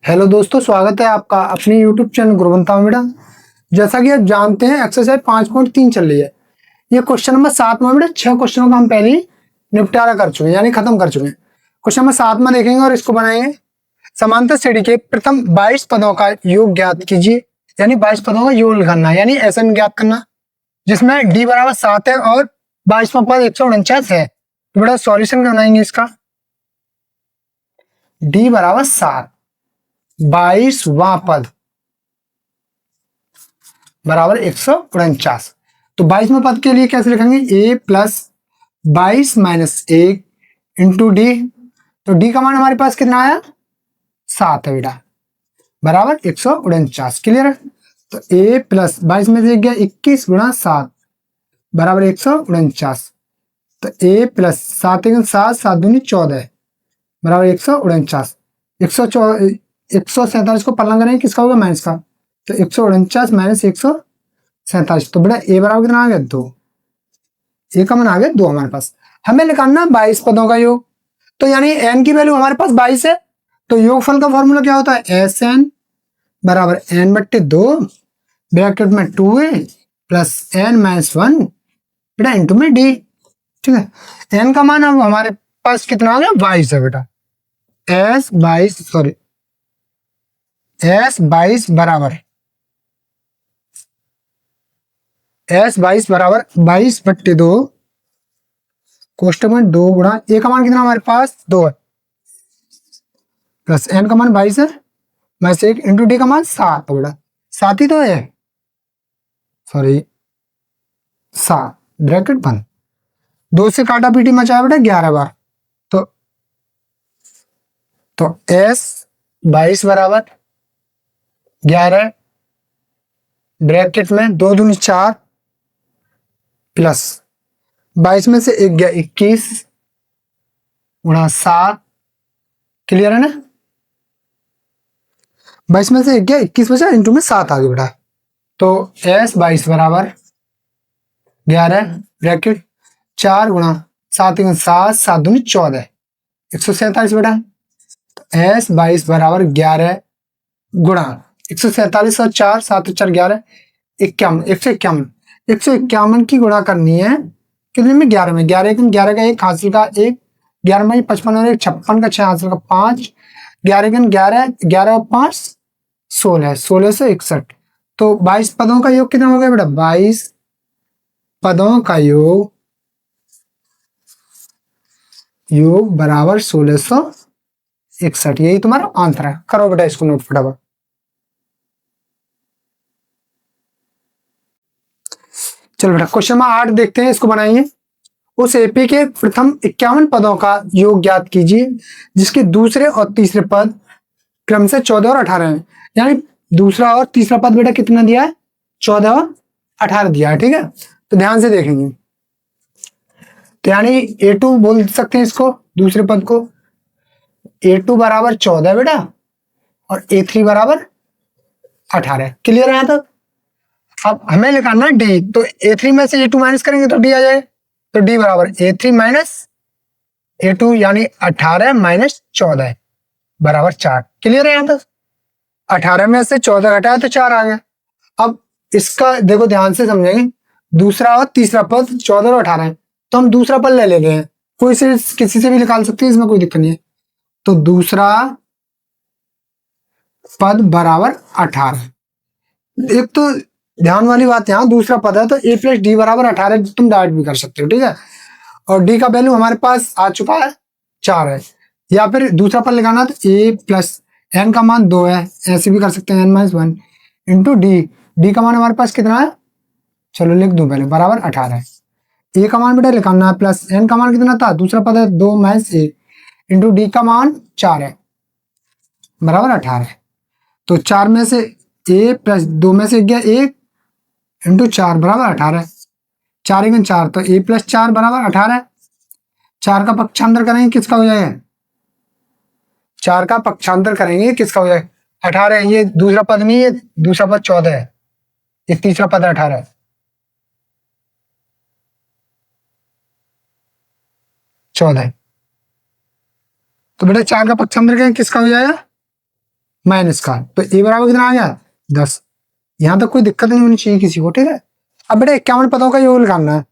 Hello दोस्तों, स्वागत है आपका अपने यूट्यूब चैनल गुरुवंता बेटा। जैसा कि आप जानते हैं एक्सरसाइज 5.3 चल रही है। ये क्वेश्चन नंबर 7 में बेटा 6 क्वेश्चनों का हम पहले ही निपटारा कर चुके हैं, यानी खत्म कर चुके हैं। क्वेश्चन नंबर 7 में देखेंगे और इसको बनाएंगे। समांतर श्रेणी के प्रथम 22 पदों का योग ज्ञात कीजिए, यानी 22 पदों का योग निकालना है, यानी SN ज्ञात करना, जिसमें D बराबर 7 है और 22वां पद 149 है। तो बेटा सॉल्यूशन बनाएंगे इसका। D बराबर 7, 22वां पद बराबर 149। तो 22वें पद के लिए कैसे लिखेंगे? a plus 22 minus 1 into D. तो डी का मान हमारे पास कितना आया? 7 है बेटा, बराबर 149। क्लियर है? तो a प्लस 22 में से गया 21 गुणा 7 बराबर 149। तो a प्लस 7 7 7 दूनी 14 बराबर 149। 147 को पलंग करेंगे, किसका होगा? माइनस का। तो 149 माइनस 147। तो बेटा ए बराबर कितना आ गया? 2। ए का मान आ गया 2 हमारे पास। हमें निकालना 22 पदों का योग। तो यानी एन की वैल्यू हमारे पास 22 है। तो योगफल का फॉर्मूला क्या होता है? SN बराबर n बट्टे 2 ब्रैकेट में 2a प्लस n माइनस 1 बेटा इंटू में d। ठीक है, n का मान अब हमारे पास कितना आ गया? 22 है बेटा। S22 बराबर 22 बट्टे 2 कोष्टक में 2 गुणा ए का मान कितना हमारे पास? 2 है, प्लस n का मान 22 है माइनस 1 इंटू डी का मान 7 बेटा। 7 ही तो है, सॉरी 7 ब्रैकेट बंद। 2 से काटा पीटी मचा बेटा 11 बार। तो S22 बराबर 11 ब्रैकेट में 2 दूनी 4 प्लस 22 में से 1 गया 21 गुणा 7। क्लियर है ना? 22 में से 1 गया 21 बचा, इंटू में 7 आ गया बेटा। तो S22 बराबर 11 ब्रैकेट 4 गुणा 7 7 7 दूनी 14 147 बेटा। तो S22 बराबर 11 गुणा 147 और 4 7 4 11 51 151 की गुणा करनी है कितने में? 11 में। 11 का 1 हासिल का 1, 11 में 55 और 1 56 का 6 हासिल का 5, 11 और 5 16 1661। तो 22 पदों का योग कितना हो गया बेटा? 22 पदों का योग बराबर 1661। यही तुम्हारा आंसर है। करो बेटा इसको नोट फटाफट। चलो बेटा क्वेश्चन नंबर 8 देखते हैं, इसको बनाइए। उस एपी के प्रथम 51 पदों का योग ज्ञात कीजिए, जिसके दूसरे और तीसरे पद क्रम से 14 और 18 हैं। यानी दूसरा और तीसरा पद बेटा कितना दिया है? 14 और 18 दिया है। ठीक है, तो ध्यान से देखेंगे। तो यानी A2 बोल सकते हैं इसको, दूसरे पद को। A2 बराबर 14 बेटा और A3 बराबर 18। क्लियर है? तो अब हमें निकालना है डी। तो A3 में से A2 माइनस करेंगे तो डी आ जाए। तो डी बराबर A3 माइनस A2 यानी 18 माइनस 14 बराबर 4। क्लियर है? यहाँ तक 18 में से 14 घटाया तो 4 आ गया। अब इसका देखो ध्यान से समझेंगे। दूसरा और तीसरा पद 14 और 18 है, तो हम दूसरा पद ले लेते हैं। कोई से किसी से भी निकाल सकते हैं, इसमें कोई दिक्कत नहीं है। तो दूसरा पद बराबर 18। एक तो ध्यान वाली बात, यहाँ दूसरा पद है तो a प्लस डी बराबर 18 तुम डायरेक्ट भी कर सकते हो। ठीक है, और डी का वैल्यू हमारे पास आ चुका है 4 है। या फिर दूसरा पद लगाना तो a प्लस n का मान 2 है, ऐसे भी कर सकते हैं, n minus 1 into D. D का मान हमारे पास कितना है? चलो लिख दूं पहले, बराबर 18। ए का मान बेटा लिखाना है, प्लस n का मान कितना था? दूसरा पद है 2 माइनस 1 इंटू डी का मान 4 है, बराबर 18। तो 4 में से a प्लस 2 में से गया 1 इंटू 4 बराबर 18। 4 1 4, तो a प्लस 4 बराबर 18। 4 का पक्षांतर करेंगे किसका हो जाएगा? 4 का पक्षांतर करेंगे किसका हो जाएगा? 18। ये दूसरा पद नहीं, ये दूसरा पद 14 है, ये तीसरा पद 18 है। 14। तो बेटा 4 का पक्षांतर करेंगे किसका हो जाएगा? माइनस का, तो ए बराबर कितना आ गया 10। यहां तक कोई दिक्कत नहीं होनी चाहिए किसी को, ठीक है। अब बेटा 51 पदों का योग निकालना है,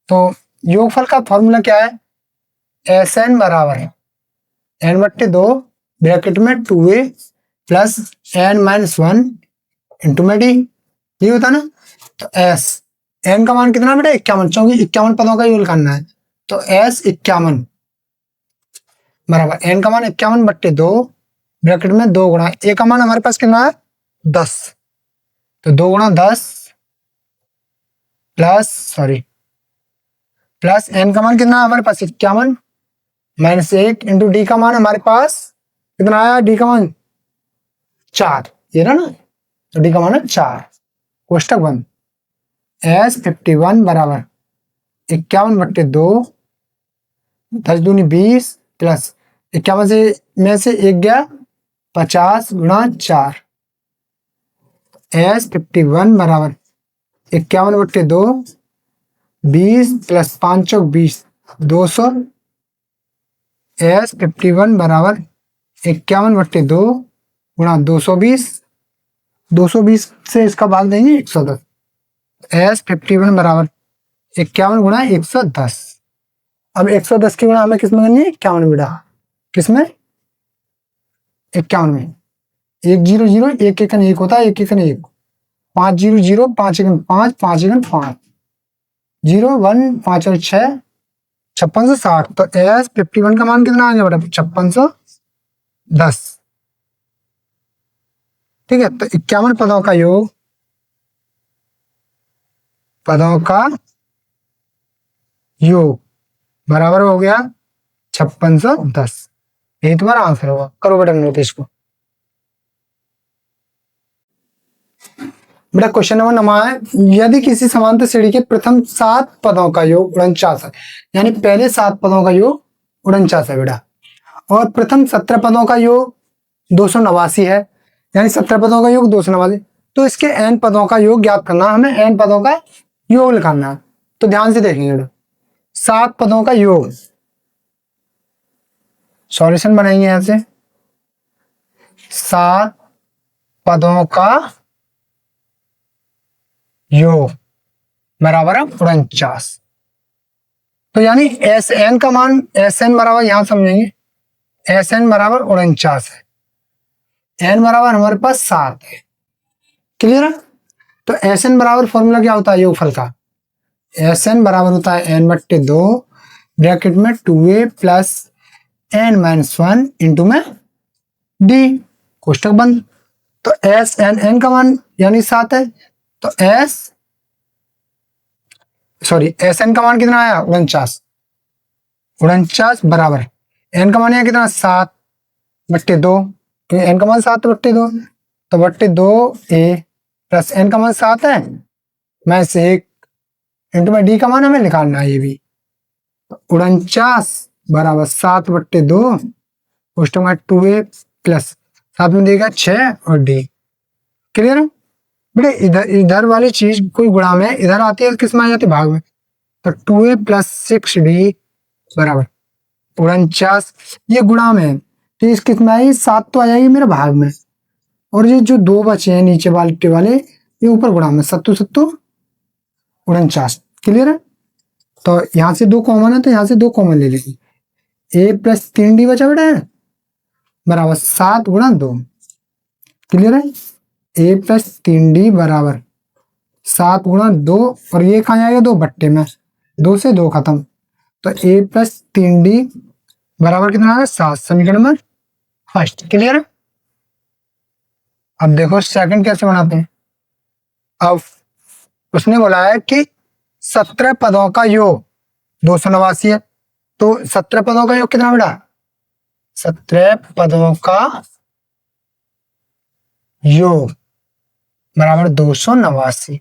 तो योगफल का फॉर्मूला क्या है, एस एन बराबर एन बट्टे 2 ब्रैकेट में 2a plus n minus 1 into में डी, ये होता ना। तो एस एन का मान कितना बेटा 51, क्योंकि 51 पदों का योग निकालना है, तो एस 51 बराबर एन का मान 51 बट्टे 2 ब्रैकेट में 2 गुणा ए का मान हमारे पास कितना है 10, तो 2 गुणा 10 प्लस एन का मान कितना है हमारे पास 51 माइनस 1 इंटू डी का मान हमारे पास कितना आया, डी का मान 4, ये ना, तो डी का मान है 4, कोष्टक बंद। एस 51 बराबर 51 बट्टे 2 10 दूनी 20 प्लस 51 से में से 1 गया 50 गुणा 4, एस 51 बराबर 51 बट्टे 2 20 प्लस 5 चौक 20 200, एस 51 बराबर 51 बट्टे 2 गुणा 220 से इसका भाग देंगे 110, एस 51 बराबर 51 गुणा 110। अब 110 की गुणा हमें किसमें करनी है 51 बेटा, किसमें 51 में, 1 0 0 1 1 1 होता है, 1 1 1 5 0 0 5 1 5 5 1 5 0 1 5 और 6 5660, तो एस 51 का मान कितना आ गया बेटा 5610, ठीक है। तो 51 पदों का योग, पदों का योग बराबर हो गया 5610, यही तुम्हारा आंसर होगा। करो बेटा नोट इसको। बेटा क्वेश्चन नंबर 9 है, यदि किसी समांतर श्रेणी के प्रथम 7 पदों का योग 49 है, यानी पहले 7 पदों का योग 49 है बेटा, और प्रथम 17 पदों का योग 289 है, यानी 17 पदों का योग 289, तो इसके n पदों का योग ज्ञात करना, हमें n पदों का योग निकालना है। तो ध्यान से देखेंगे बेटा, 7 पदों का योग, सॉल्यूशन बनाएंगे यहां से, 7 पदों का योग बराबर है 49, तो यानी एस एन का मान, एस एन बराबर यहां समझेंगे, एस एन बराबर 49 है, एन बराबर हमारे पास 7 है, क्लियर है। तो एस एन बराबर फॉर्मूला क्या होता है योगफल का, एस एन बराबर होता है एन बट्टे 2 ब्रैकेट में 2a plus n minus 1 into में डी, कोष्टक बंद। तो एस एन, एन का मान यानी 7 है, तो एस एन का मान कितना आया 49 बराबर एन का मान है कितना 7 बट्टे 2, क्योंकि एन का मान 7 बट्टे 2, तो बट्टे 2 ए प्लस एन का मान 7 है मैं से 1 इंटू में डी का मान हमें निकालना है, ये भी 49 बराबर 7 बट्टे 2 कोष्टक में 2a प्लस 7 में देगा 6 और डी, क्लियर है बेटे। इधर वाली चीज कोई गुणा में इधर आती है, किस में आ जाती है भाग में, तो 2a प्लस 6d बराबर 49, ये गुणा में है, तो इस किस में आई 7 तो आ जाएगी मेरे भाग में, और ये जो 2 बचे हैं नीचे वाले ये ऊपर गुणा में, 7 7 49, क्लियर है। तो यहां से 2 कॉमन है, तो यहां से 2 कॉमन ले लेंगे, a प्लस 3d बचा बेटा है बराबर 7 गुणा 2, क्लियर है। a प्लस 3d बराबर 7 गुणा 2, और ये कहाँ आएगा 2 बट्टे में, 2 से 2 खत्म, तो a प्लस 3d बराबर कितना आएगा 7, समीकरण में फर्स्ट, क्लियर है। अब देखो सेकंड कैसे बनाते हैं। अब उसने बोला है कि 17 पदों का योग 289 है, तो 17 पदों का योग कितना बेटा 17 पदों का योग बराबर 289,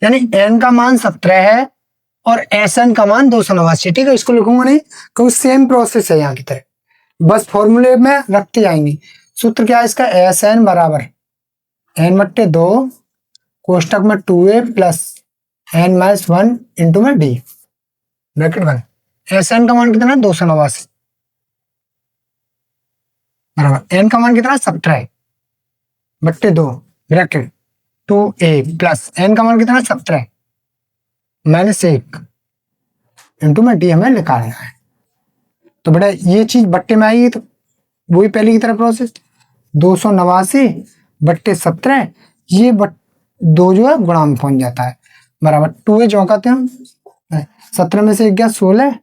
यानी n का मान 17 है और एस एन का मान 289, ठीक है। इसको लिखूंगा नहीं क्योंकि सेम प्रोसेस है यहाँ की तरह, बस फॉर्मूले में रखते जाएंगे। सूत्र क्या है इसका, एस एन बराबर एन बट्टे 2 कोष्टक में 2a plus n minus 1 into में डी, ब्रैकेट बंद। एस एन का मान कितना 289 बराबर एन का मान कितना 17 है, बट्टे 2 ब्रैकेट 2a प्लस n का मान कितना 17 -1 इंटू में डी हमें निकालना है। तो बेटा ये चीज बट्टे में आएगी तो वही पहले की तरह प्रोसेस 289 बट्टे 17 ये 2 जो है गुणा में पहुंच जाता है बराबर 2a चौंकाते हम 17 में से 1 गया 16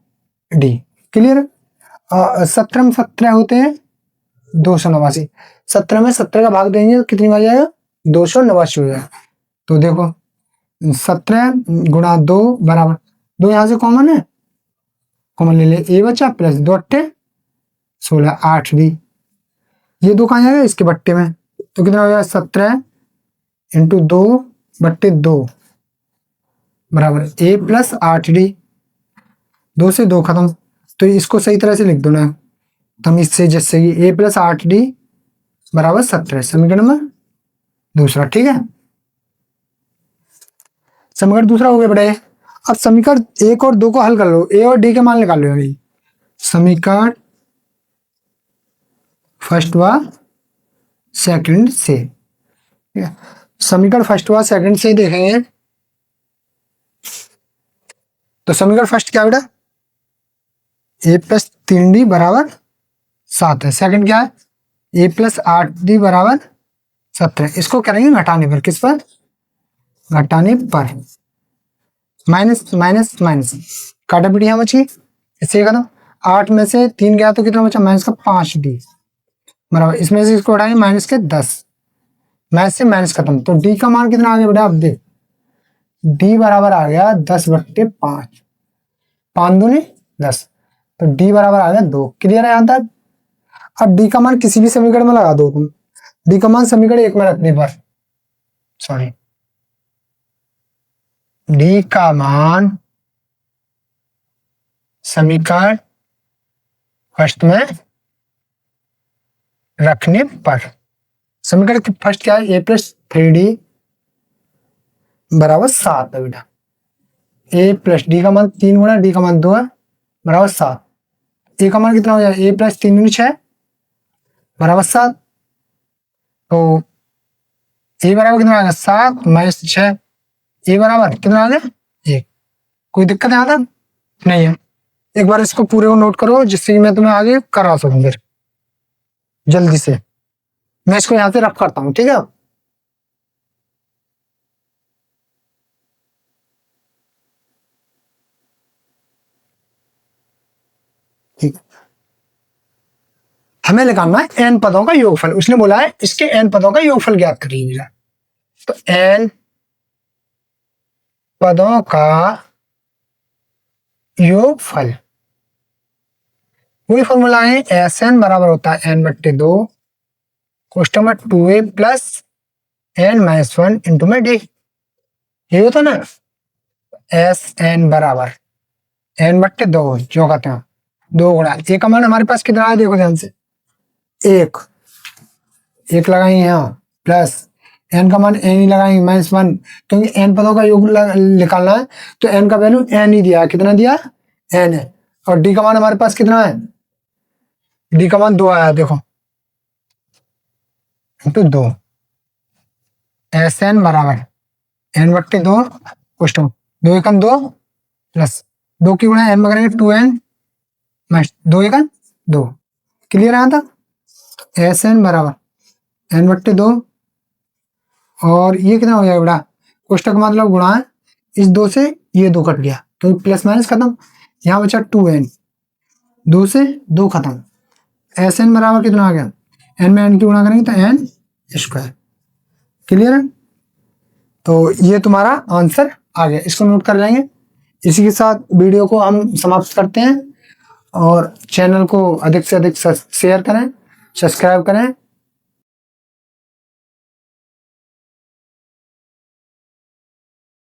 डी क्लियर। 17 में 17 होते हैं 289 17 में 17 का भाग देंगे तो कितनी आ जाएगा 289 हो जाएगा। तो देखो 17 गुणा 2 बराबर 2 यहाँ से कॉमन है कॉमन ले ले ए बचा प्लस 2 अट्ठे 16 8 डी ये 2 कहाँ जाएगा इसके बट्टे में तो कितना हो जाएगा 17 इंटू 2 बट्टे 2 बराबर ए प्लस 8 डी 2 से 2 खत्म। तो इसको सही तरह से लिख दो ना तो हम इससे जैसे ए प्लस 8 डी बराबर 17 समीकरण नंबर दूसरा। ठीक है समीकरण दूसरा हो गया बेटा। अब समीकरण 1 और 2 को हल कर लो ए और डी के मान निकाल लो अभी। समीकरण फर्स्ट व सेकंड से समीकरण फर्स्ट व सेकंड से देखेंगे तो समीकरण फर्स्ट क्या बेटा ए प्लस 3d बराबर 7 है। सेकंड क्या है ए प्लस 8d बराबर 17। इसको करेंगे घटाने पर किस पर घटाने पर माइनस माइनस माइनस काटा पीटी यहाँ बची इससे खत्म 8 में से 3 गया तो कितना बचा माइनस का 5d बराबर इसमें से इसको हटाएंगे माइनस के 10 माइनस से माइनस खत्म। तो डी का मान कितना आ गया बेटा आप देख डी बराबर आ गया 10 बट्टे 5 5 दूनी 10 तो डी बराबर आ गया 2। क्लियर है यहाँ तक। अब डी का मान किसी भी समीकरण में लगा दो तुम डी का मान समीकरण 1 में रखने पर सॉरी डी का मान समीकरण फर्स्ट में रखने पर समीकरण फर्स्ट क्या है ए प्लस 3d बराबर 7 है बेटा। ए प्लस डी का मान 3 गुणा डी का मान 2 है बराबर 7। ए का मान कितना हो जाएगा ए प्लस 3 दूनी 6 बराबर 7। तो ए बराबर कितना आ गया 7 माइनस 6 ए बराबर कितना आ गया 1। कोई दिक्कत यहाँ तक नहीं है। एक बार इसको पूरे को नोट करो जिससे मैं तुम्हें आगे करा सकूं फिर जल्दी से। मैं इसको यहाँ से रफ करता हूँ ठीक है। ठीक हमें निकालना है n पदों का योगफल। उसने बोला है इसके n पदों का योगफल ज्ञात करिए। तो n पदों का योगफल वही फॉर्मूला है एस एन बराबर होता है n बट्टे 2 कोष्टक में 2a plus n minus 1 into में डी। ये होता ना एस एन बराबर n बट्टे 2 जो कहते हैं 2 गुणा ए का मान हमारे पास कितना है देखो ध्यान से 1 लगाएंगे यहाँ प्लस n का मान n ही लगाएंगे माइनस 1 क्योंकि n पदों का योग निकालना है तो n का वैल्यू n ही दिया कितना दिया n है। और d का मान हमारे पास कितना है d का मान 2 आया देखो इंटू 2 एस एन बराबर n बट्टे 2 क्वेश्चन 2 एकम 2 प्लस 2 की गुणा n में करेंगे 2n माइनस 2 एकम 2। क्लियर आया था। एस एन बराबर n बट्टे 2 और ये कितना हो जाएगा बेटा कोष्टक मतलब गुणा है इस 2 से ये 2 कट गया तो प्लस माइनस खत्म यहाँ बचा 2n 2 से 2 खत्म। एस एन बराबर कितना आ गया n में n की गुणा करेंगे तो n स्क्वायर। क्लियर है। तो ये तुम्हारा आंसर आ गया इसको नोट कर लेंगे। इसी के साथ वीडियो को हम समाप्त करते हैं और चैनल को अधिक से अधिक शेयर करें सब्सक्राइब करें